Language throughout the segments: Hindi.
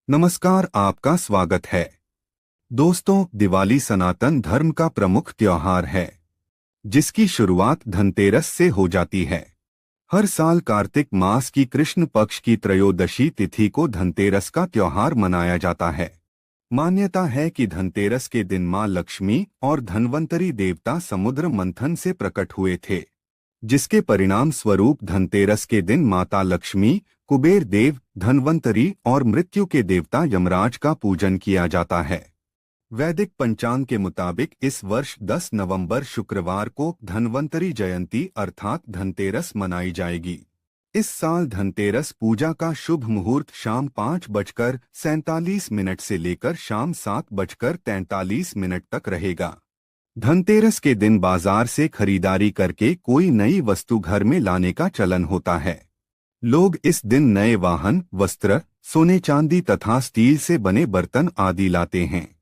नमस्कार, आपका स्वागत है। दोस्तों, दिवाली सनातन धर्म का प्रमुख त्योहार है, जिसकी शुरुआत धनतेरस से हो जाती है। हर साल कार्तिक मास की कृष्ण पक्ष की त्रयोदशी तिथि को धनतेरस का त्योहार मनाया जाता है। मान्यता है कि धनतेरस के दिन मां लक्ष्मी और धन्वंतरी देवता समुद्र मंथन से प्रकट हुए थे, जिसके परिणाम स्वरूप धनतेरस के दिन माता लक्ष्मी, कुबेर देव, धन्वंतरी और मृत्यु के देवता यमराज का पूजन किया जाता है। वैदिक पंचांग के मुताबिक इस वर्ष 10 नवंबर शुक्रवार को धन्वंतरी जयंती अर्थात धनतेरस मनाई जाएगी। इस साल धनतेरस पूजा का शुभ मुहूर्त शाम 5:47 से लेकर शाम 7:43 तक रहेगा। धनतेरस के दिन बाजार से खरीदारी करके कोई नई वस्तु घर में लाने का चलन होता है। लोग इस दिन नए वाहन, वस्त्र, सोने चांदी तथा स्टील से बने बर्तन आदि लाते हैं।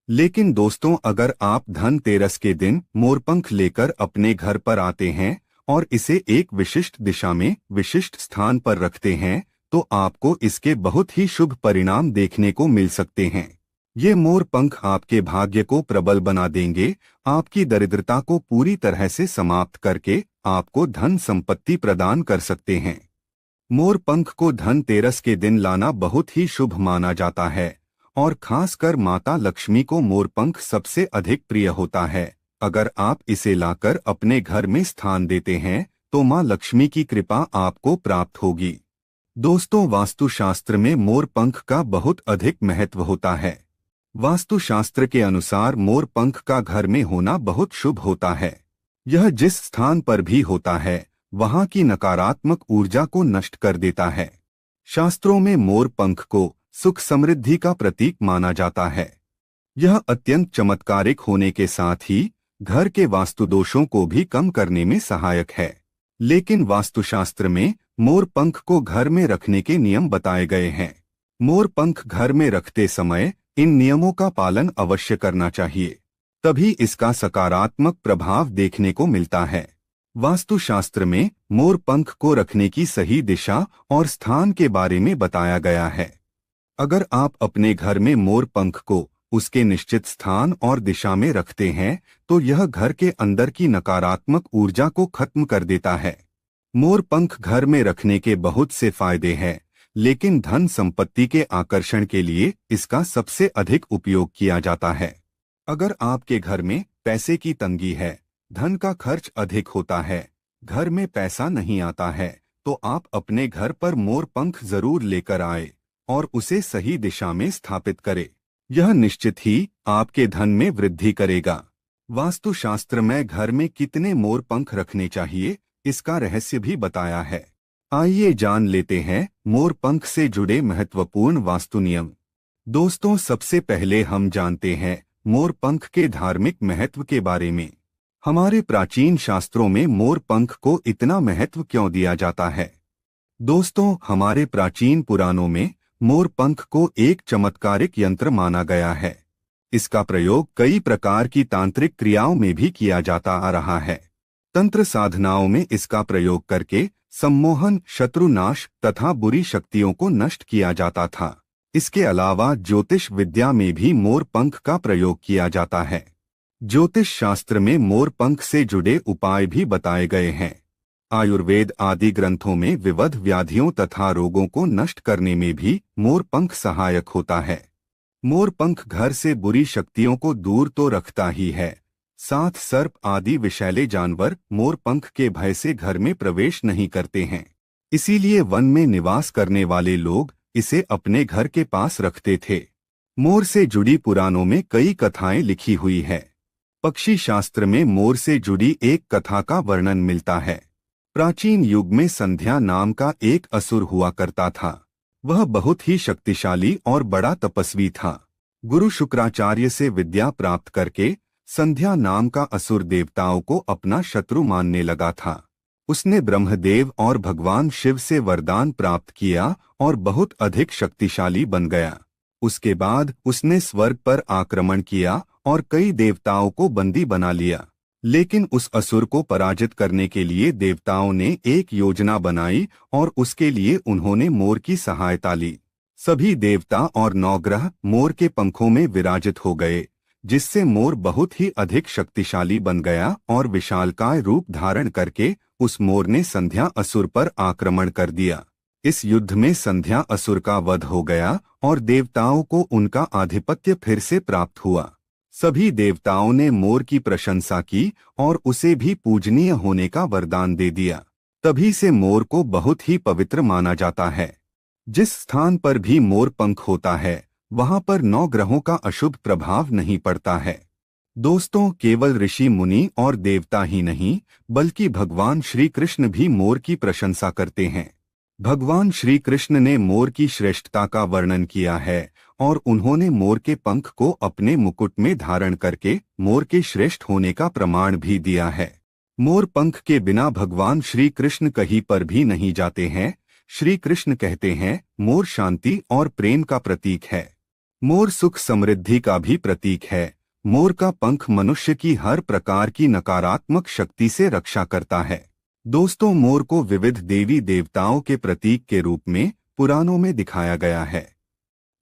लेकिन दोस्तों, अगर आप धनतेरस के दिन मोरपंख लेकर अपने घर पर आते हैं और इसे एक विशिष्ट दिशा में विशिष्ट स्थान पर रखते हैं, तो आपको इसके बहुत ही शुभ परिणाम देखने को मिल सकते हैं। ये मोर पंख आपके भाग्य को प्रबल बना देंगे, आपकी दरिद्रता को पूरी तरह से समाप्त करके आपको धन संपत्ति प्रदान कर सकते हैं। मोर पंख को धनतेरस के दिन लाना बहुत ही शुभ माना जाता है और खासकर माता लक्ष्मी को मोरपंख सबसे अधिक प्रिय होता है। अगर आप इसे लाकर अपने घर में स्थान देते हैं तो मां लक्ष्मी की कृपा आपको प्राप्त होगी। दोस्तों, वास्तुशास्त्र में मोरपंख का बहुत अधिक महत्व होता है। वास्तुशास्त्र के अनुसार मोरपंख का घर में होना बहुत शुभ होता है। यह जिस स्थान पर भी होता है वहां की नकारात्मक ऊर्जा को नष्ट कर देता है। शास्त्रों में मोरपंख को सुख समृद्धि का प्रतीक माना जाता है। यह अत्यंत चमत्कारिक होने के साथ ही घर के वास्तु दोषों को भी कम करने में सहायक है। लेकिन वास्तुशास्त्र में मोरपंख को घर में रखने के नियम बताए गए हैं। मोरपंख घर में रखते समय इन नियमों का पालन अवश्य करना चाहिए, तभी इसका सकारात्मक प्रभाव देखने को मिलता है। वास्तुशास्त्र में मोरपंख को रखने की सही दिशा और स्थान के बारे में बताया गया है। अगर आप अपने घर में मोरपंख को उसके निश्चित स्थान और दिशा में रखते हैं तो यह घर के अंदर की नकारात्मक ऊर्जा को खत्म कर देता है। मोरपंख घर में रखने के बहुत से फायदे हैं, लेकिन धन संपत्ति के आकर्षण के लिए इसका सबसे अधिक उपयोग किया जाता है। अगर आपके घर में पैसे की तंगी है, धन का खर्च अधिक होता है, घर में पैसा नहीं आता है, तो आप अपने घर पर मोरपंख जरूर लेकर आए और उसे सही दिशा में स्थापित करें। यह निश्चित ही आपके धन में वृद्धि करेगा। वास्तुशास्त्र में घर में कितने मोरपंख रखने चाहिए, इसका रहस्य भी बताया है। आइए जान लेते हैं मोरपंख से जुड़े महत्वपूर्ण वास्तु नियम। दोस्तों, सबसे पहले हम जानते हैं मोरपंख के धार्मिक महत्व के बारे में। हमारे प्राचीन शास्त्रों में मोरपंख को इतना महत्व क्यों दिया जाता है? दोस्तों, हमारे प्राचीन पुराणों में मोरपंख को एक चमत्कारिक यंत्र माना गया है। इसका प्रयोग कई प्रकार की तांत्रिक क्रियाओं में भी किया जाता आ रहा है। तंत्र साधनाओं में इसका प्रयोग करके सम्मोहन, शत्रुनाश तथा बुरी शक्तियों को नष्ट किया जाता था। इसके अलावा ज्योतिष विद्या में भी मोरपंख का प्रयोग किया जाता है। ज्योतिष शास्त्र में मोरपंख से जुड़े उपाय भी बताए गए हैं। आयुर्वेद आदि ग्रंथों में विविध व्याधियों तथा रोगों को नष्ट करने में भी मोरपंख सहायक होता है। मोरपंख घर से बुरी शक्तियों को दूर तो रखता ही है, साथ सर्प आदि विषैले जानवर मोरपंख के भय से घर में प्रवेश नहीं करते हैं। इसीलिए वन में निवास करने वाले लोग इसे अपने घर के पास रखते थे। मोर से जुड़ी पुराणों में कई कथाएं लिखी हुई है। पक्षी शास्त्र में मोर से जुड़ी एक कथा का वर्णन मिलता है। प्राचीन युग में संध्या नाम का एक असुर हुआ करता था। वह बहुत ही शक्तिशाली और बड़ा तपस्वी था। गुरु शुक्राचार्य से विद्या प्राप्त करके संध्या नाम का असुर देवताओं को अपना शत्रु मानने लगा था। उसने ब्रह्मदेव और भगवान शिव से वरदान प्राप्त किया और बहुत अधिक शक्तिशाली बन गया। उसके बाद उसने स्वर्ग पर आक्रमण किया और कई देवताओं को बंदी बना लिया। लेकिन उस असुर को पराजित करने के लिए देवताओं ने एक योजना बनाई और उसके लिए उन्होंने मोर की सहायता ली। सभी देवता और नवग्रह मोर के पंखों में विराजित हो गए, जिससे मोर बहुत ही अधिक शक्तिशाली बन गया और विशालकाय रूप धारण करके उस मोर ने संध्या असुर पर आक्रमण कर दिया। इस युद्ध में संध्या असुर का वध हो गया और देवताओं को उनका आधिपत्य फिर से प्राप्त हुआ। सभी देवताओं ने मोर की प्रशंसा की और उसे भी पूजनीय होने का वरदान दे दिया। तभी से मोर को बहुत ही पवित्र माना जाता है। जिस स्थान पर भी मोर पंख होता है, वहां पर 9 ग्रहों का अशुभ प्रभाव नहीं पड़ता है। दोस्तों, केवल ऋषि मुनि और देवता ही नहीं, बल्कि भगवान श्री कृष्ण भी मोर की प्रशंसा करते हैं। भगवान श्री कृष्ण ने मोर की श्रेष्ठता का वर्णन किया है और उन्होंने मोर के पंख को अपने मुकुट में धारण करके मोर के श्रेष्ठ होने का प्रमाण भी दिया है। मोर पंख के बिना भगवान श्री कृष्ण कहीं पर भी नहीं जाते हैं। श्री कृष्ण कहते हैं, मोर शांति और प्रेम का प्रतीक है। मोर सुख समृद्धि का भी प्रतीक है। मोर का पंख मनुष्य की हर प्रकार की नकारात्मक शक्ति से रक्षा करता है। दोस्तों, मोर को विविध देवी देवताओं के प्रतीक के रूप में पुराणों में दिखाया गया है।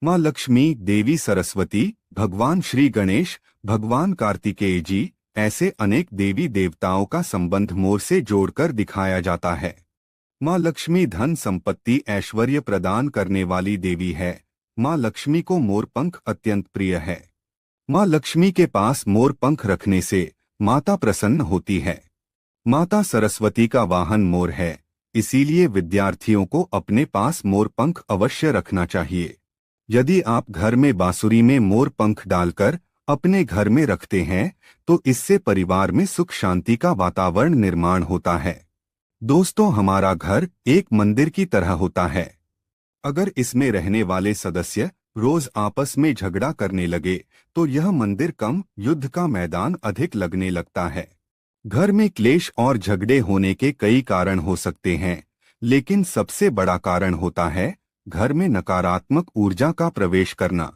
माँ लक्ष्मी, देवी सरस्वती, भगवान श्री गणेश, भगवान कार्तिकेय जी, ऐसे अनेक देवी देवताओं का संबंध मोर से जोड़कर दिखाया जाता है। माँ लक्ष्मी धन संपत्ति ऐश्वर्य प्रदान करने वाली देवी है। माँ लक्ष्मी को मोर पंख अत्यंत प्रिय है। माँ लक्ष्मी के पास मोर पंख रखने से माता प्रसन्न होती है। माता सरस्वती का वाहन मोर है, इसीलिए विद्यार्थियों को अपने पास मोर पंख अवश्य रखना चाहिए। यदि आप घर में बांसुरी में मोर पंख डालकर अपने घर में रखते हैं, तो इससे परिवार में सुख शांति का वातावरण निर्माण होता है। दोस्तों, हमारा घर एक मंदिर की तरह होता है। अगर इसमें रहने वाले सदस्य रोज आपस में झगड़ा करने लगे, तो यह मंदिर कम, युद्ध का मैदान अधिक लगने लगता है। घर में क्लेश और झगड़े होने के कई कारण हो सकते हैं, लेकिन सबसे बड़ा कारण होता है घर में नकारात्मक ऊर्जा का प्रवेश करना।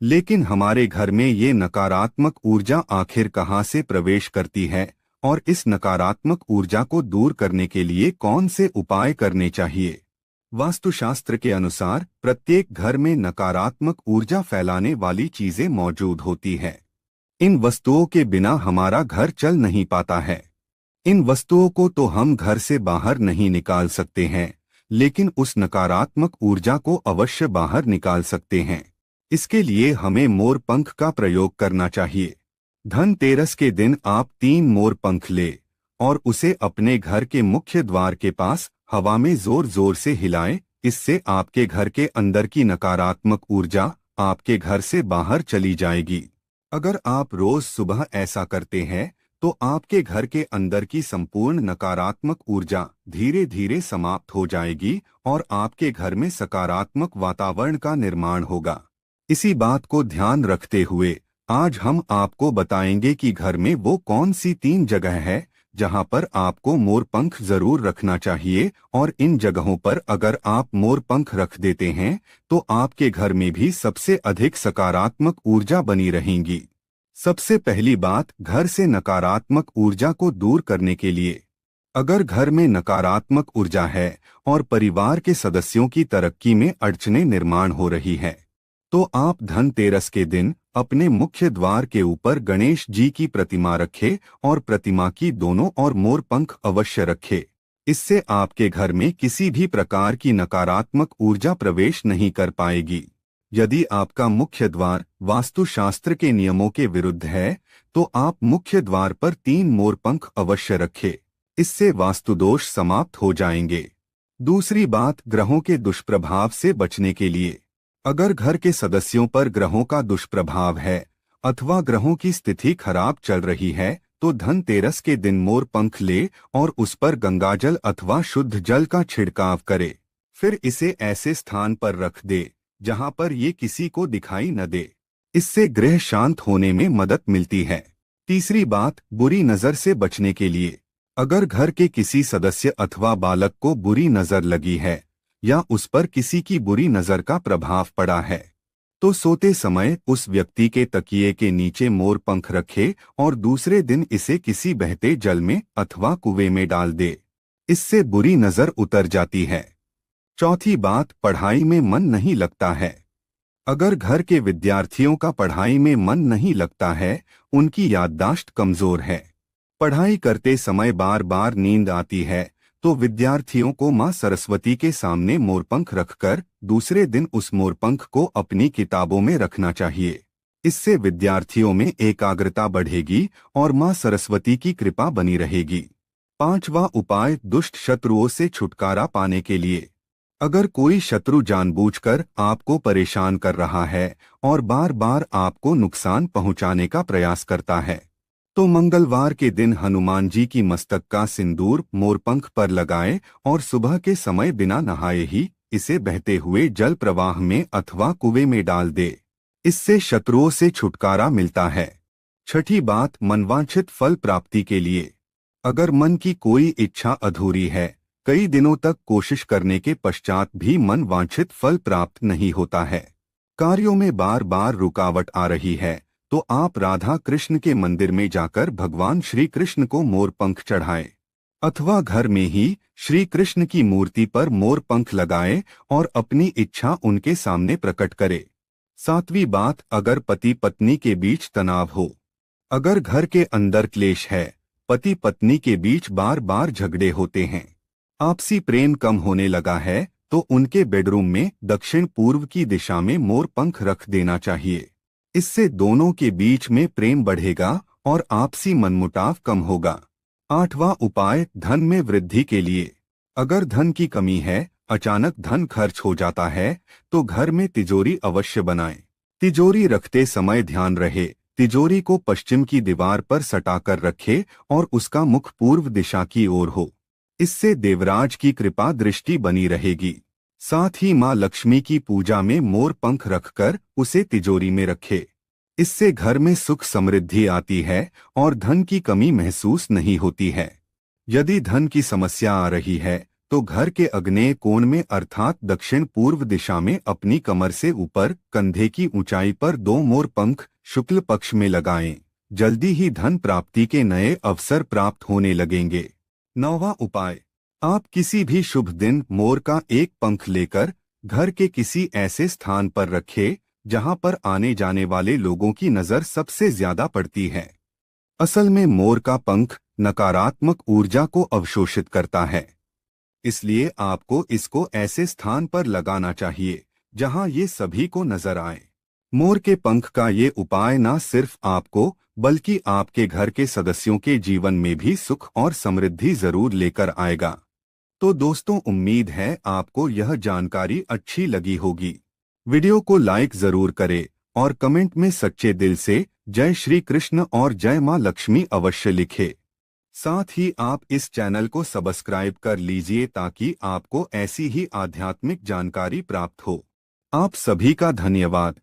लेकिन हमारे घर में ये नकारात्मक ऊर्जा आखिर कहाँ से प्रवेश करती है और इस नकारात्मक ऊर्जा को दूर करने के लिए कौन से उपाय करने चाहिए? वास्तुशास्त्र के अनुसार प्रत्येक घर में नकारात्मक ऊर्जा फैलाने वाली चीजें मौजूद होती है। इन वस्तुओं के बिना हमारा घर चल नहीं पाता है। इन वस्तुओं को तो हम घर से बाहर नहीं निकाल सकते हैं, लेकिन उस नकारात्मक ऊर्जा को अवश्य बाहर निकाल सकते हैं। इसके लिए हमें मोर पंख का प्रयोग करना चाहिए। धनतेरस के दिन आप 3 मोर पंख ले और उसे अपने घर के मुख्य द्वार के पास हवा में जोर जोर से हिलाएं। इससे आपके घर के अंदर की नकारात्मक ऊर्जा आपके घर से बाहर चली जाएगी। अगर आप रोज सुबह ऐसा करते हैं, तो आपके घर के अंदर की संपूर्ण नकारात्मक ऊर्जा धीरे धीरे समाप्त हो जाएगी और आपके घर में सकारात्मक वातावरण का निर्माण होगा। इसी बात को ध्यान रखते हुए आज हम आपको बताएंगे कि घर में वो कौन सी 3 जगह है जहां पर आपको मोर पंख जरूर रखना चाहिए, और इन जगहों पर अगर आप मोर पंख रख देते हैं तो आपके घर में भी सबसे अधिक सकारात्मक ऊर्जा बनी रहेंगी। सबसे पहली बात, घर से नकारात्मक ऊर्जा को दूर करने के लिए। अगर घर में नकारात्मक ऊर्जा है और परिवार के सदस्यों की तरक्की में अड़चनें निर्माण हो रही है, तो आप धनतेरस के दिन अपने मुख्य द्वार के ऊपर गणेश जी की प्रतिमा रखें और प्रतिमा की दोनों ओर मोर पंख अवश्य रखें। इससे आपके घर में किसी भी प्रकार की नकारात्मक ऊर्जा प्रवेश नहीं कर पाएगी। यदि आपका मुख्य द्वार वास्तुशास्त्र के नियमों के विरुद्ध है, तो आप मुख्य द्वार पर 3 मोर पंख अवश्य रखें। इससे वास्तुदोष समाप्त हो जाएंगे। दूसरी बात, ग्रहों के दुष्प्रभाव से बचने के लिए। अगर घर के सदस्यों पर ग्रहों का दुष्प्रभाव है अथवा ग्रहों की स्थिति खराब चल रही है, तो धनतेरस के दिन मोर पंख ले और उस पर गंगाजल अथवा शुद्ध जल का छिड़काव करे। फिर इसे ऐसे स्थान पर रख दे जहां पर ये किसी को दिखाई न दे। इससे गृह शांत होने में मदद मिलती है। तीसरी बात, बुरी नजर से बचने के लिए। अगर घर के किसी सदस्य अथवा बालक को बुरी नजर लगी है या उस पर किसी की बुरी नजर का प्रभाव पड़ा है, तो सोते समय उस व्यक्ति के तकिए के नीचे मोर पंख रखे और दूसरे दिन इसे किसी बहते जल में अथवा कुएं में डाल दे। इससे बुरी नजर उतर जाती है। चौथी बात, पढ़ाई में मन नहीं लगता है। अगर घर के विद्यार्थियों का पढ़ाई में मन नहीं लगता है, उनकी याददाश्त कमजोर है, पढ़ाई करते समय बार बार नींद आती है, तो विद्यार्थियों को मां सरस्वती के सामने मोरपंख रखकर दूसरे दिन उस मोरपंख को अपनी किताबों में रखना चाहिए। इससे विद्यार्थियों में एकाग्रता बढ़ेगी और मां सरस्वती की कृपा बनी रहेगी। पांचवा उपाय, दुष्ट शत्रुओं से छुटकारा पाने के लिए। अगर कोई शत्रु जानबूझकर आपको परेशान कर रहा है और बार बार आपको नुकसान पहुंचाने का प्रयास करता है, तो मंगलवार के दिन हनुमान जी की मस्तक का सिंदूर मोरपंख पर लगाएं और सुबह के समय बिना नहाए ही इसे बहते हुए जल प्रवाह में अथवा कुएं में डाल दे। इससे शत्रुओं से छुटकारा मिलता है। छठी बात, मनवांछित फल प्राप्ति के लिए। अगर मन की कोई इच्छा अधूरी है, कई दिनों तक कोशिश करने के पश्चात भी मन वांछित फल प्राप्त नहीं होता है, कार्यों में बार बार रुकावट आ रही है, तो आप राधा कृष्ण के मंदिर में जाकर भगवान श्री कृष्ण को मोरपंख चढ़ाएं अथवा घर में ही श्री कृष्ण की मूर्ति पर मोरपंख लगाएं और अपनी इच्छा उनके सामने प्रकट करें। सातवीं बात, अगर पति पत्नी के बीच तनाव हो। अगर घर के अंदर क्लेश है, पति पत्नी के बीच बार बार झगड़े होते हैं, आपसी प्रेम कम होने लगा है, तो उनके बेडरूम में दक्षिण पूर्व की दिशा में मोरपंख रख देना चाहिए। इससे दोनों के बीच में प्रेम बढ़ेगा और आपसी मनमुटाव कम होगा। आठवां उपाय, धन में वृद्धि के लिए। अगर धन की कमी है, अचानक धन खर्च हो जाता है, तो घर में तिजोरी अवश्य बनाएं। तिजोरी रखते समय ध्यान रहे, तिजोरी को पश्चिम की दीवार पर सटाकर रखे और उसका मुख पूर्व दिशा की ओर हो। इससे देवराज की कृपा दृष्टि बनी रहेगी। साथ ही मां लक्ष्मी की पूजा में मोर पंख रखकर उसे तिजोरी में रखे। इससे घर में सुख समृद्धि आती है और धन की कमी महसूस नहीं होती है। यदि धन की समस्या आ रही है, तो घर के अग्नेय कोण में अर्थात दक्षिण पूर्व दिशा में अपनी कमर से ऊपर कंधे की ऊंचाई पर 2 मोर पंख शुक्ल पक्ष में लगाएं। जल्दी ही धन प्राप्ति के नए अवसर प्राप्त होने लगेंगे। 9वां उपाय, आप किसी भी शुभ दिन मोर का एक पंख लेकर घर के किसी ऐसे स्थान पर रखें जहां पर आने जाने वाले लोगों की नजर सबसे ज्यादा पड़ती है। असल में मोर का पंख नकारात्मक ऊर्जा को अवशोषित करता है, इसलिए आपको इसको ऐसे स्थान पर लगाना चाहिए जहां ये सभी को नजर आए। मोर के पंख का ये उपाय न सिर्फ आपको बल्कि आपके घर के सदस्यों के जीवन में भी सुख और समृद्धि जरूर लेकर आएगा। तो दोस्तों, उम्मीद है आपको यह जानकारी अच्छी लगी होगी। वीडियो को लाइक जरूर करें और कमेंट में सच्चे दिल से जय श्री कृष्ण और जय मां लक्ष्मी अवश्य लिखें। साथ ही आप इस चैनल को सब्सक्राइब कर लीजिए ताकि आपको ऐसी ही आध्यात्मिक जानकारी प्राप्त हो। आप सभी का धन्यवाद।